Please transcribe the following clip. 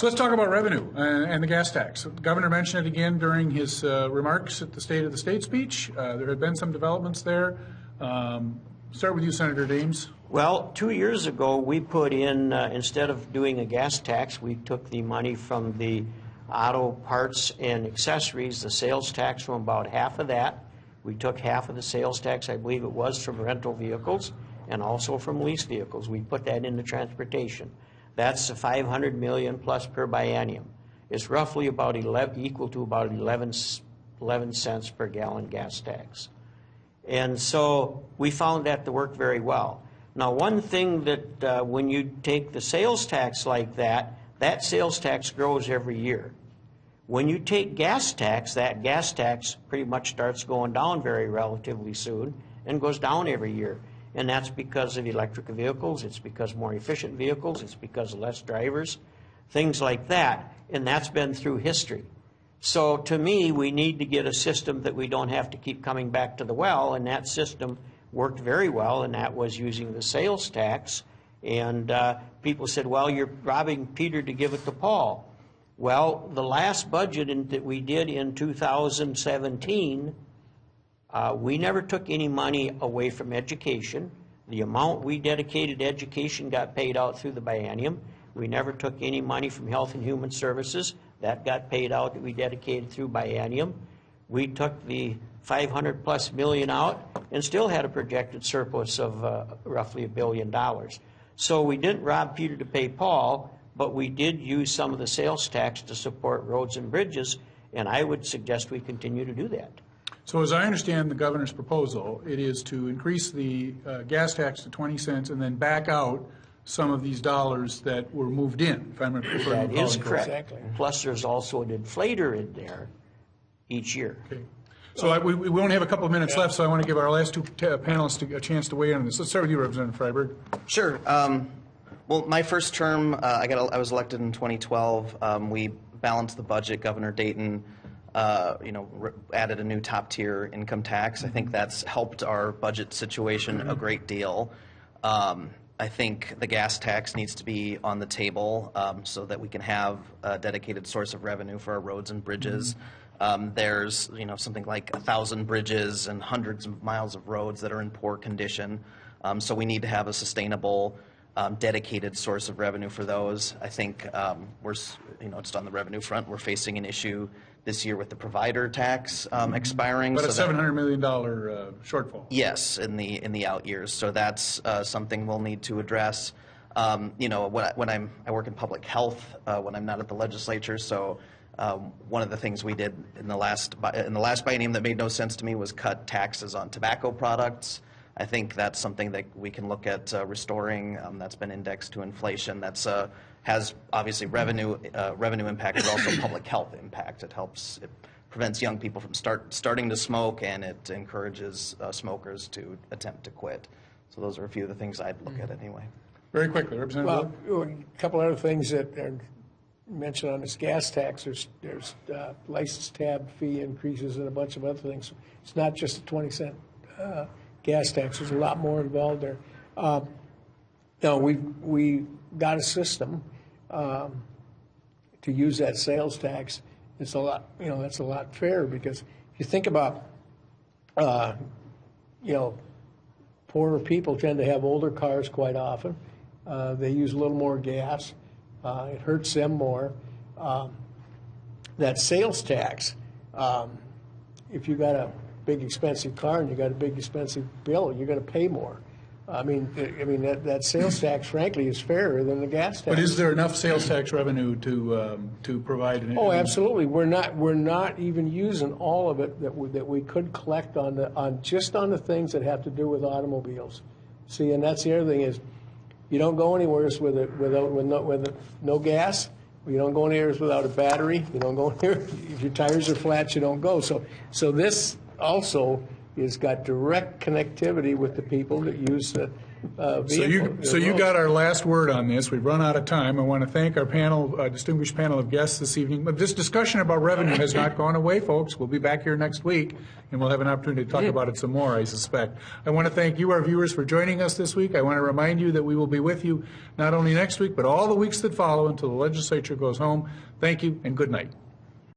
So let's talk about revenue and the gas tax. The governor mentioned it again during his remarks at the State of the State speech. There had been some developments there. Start with you, Senator Dames. Well, 2 years ago, we put in, instead of doing a gas tax, we took the money from the auto parts and accessories, the sales tax from about half of that. We took half of the sales tax, I believe it was, from rental vehicles and also from lease vehicles. We put that into transportation. That's the $500 million plus per biennium. It's roughly about equal to about 11 cents per gallon gas tax. And so we found that to work very well. Now, one thing that when you take the sales tax like that, that sales tax grows every year. When you take gas tax, that gas tax pretty much starts going down very relatively soon and goes down every year. And that's because of electric vehicles, it's because more efficient vehicles, it's because of less drivers, things like that. And that's been through history. So to me, we need to get a system that we don't have to keep coming back to the well, and that system worked very well, and that was using the sales tax. And people said, well, you're robbing Peter to give it to Paul. Well, the last budget that we did in 2017, we never took any money away from education. The amount we dedicated to education got paid out through the biennium. We never took any money from Health and Human Services. That got paid out that we dedicated through biennium. We took the $500+ million out and still had a projected surplus of roughly $1 billion. So we didn't rob Peter to pay Paul, but we did use some of the sales tax to support roads and bridges, and I would suggest we continue to do that. So as I understand the governor's proposal, it is to increase the gas tax to 20 cents and then back out some of these dollars that were moved in, if I'm That is correct. Exactly. Plus, there's also an inflator in there each year. Okay. So we only have a couple of minutes left, so I want to give our last two panelists a chance to weigh in on this. Let's start with you, Representative Freiberg. Sure. Well, my first term, I was elected in 2012. We balanced the budget. Governor Dayton, added a new top-tier income tax. I think that's helped our budget situation a great deal. I think the gas tax needs to be on the table so that we can have a dedicated source of revenue for our roads and bridges. There's something like 1,000 bridges and hundreds of miles of roads that are in poor condition. So we need to have a sustainable, dedicated source of revenue for those. I think we're, just on the revenue front, we're facing an issue this year with the provider tax expiring. But a $700 million shortfall. Yes, in the out years. So that's something we'll need to address. I work in public health when I'm not at the legislature. So one of the things we did in the last biennium that made no sense to me was cut taxes on tobacco products. I think that's something that we can look at restoring. That's been indexed to inflation. That's has obviously revenue impact, but also public health impact. It prevents young people from starting to smoke, and it encourages smokers to attempt to quit. So those are a few of the things I'd look at anyway. Very quickly, Representative. Well, a couple other things that are mentioned on this gas tax. There's license tab fee increases and a bunch of other things. It's not just a 20-cent gas tax. There's a lot more involved there. We got a system to use that sales tax. It's a lot, that's a lot fairer, because if you think about, poorer people tend to have older cars quite often. They use a little more gas. It hurts them more. That sales tax, if you got a big expensive car and you got a big expensive bill, you're going to pay more. I mean that sales tax, frankly, is fairer than the gas tax. But is there enough sales tax revenue to provide an? Oh, absolutely. We're not even using all of it that we could collect on just on the things that have to do with automobiles. See, and that's the other thing is, you don't go anywhere with no gas. You don't go anywhere without a battery. You don't go anywhere if your tires are flat. You don't go. So this also has got direct connectivity with the people that use vehicle. So you got our last word on this. We've run out of time. I want to thank our panel, distinguished panel of guests this evening. But this discussion about revenue has not gone away, folks. We'll be back here next week, and we'll have an opportunity to talk about it some more, I suspect. I want to thank you, our viewers, for joining us this week. I want to remind you that we will be with you not only next week, but all the weeks that follow until the legislature goes home. Thank you, and good night.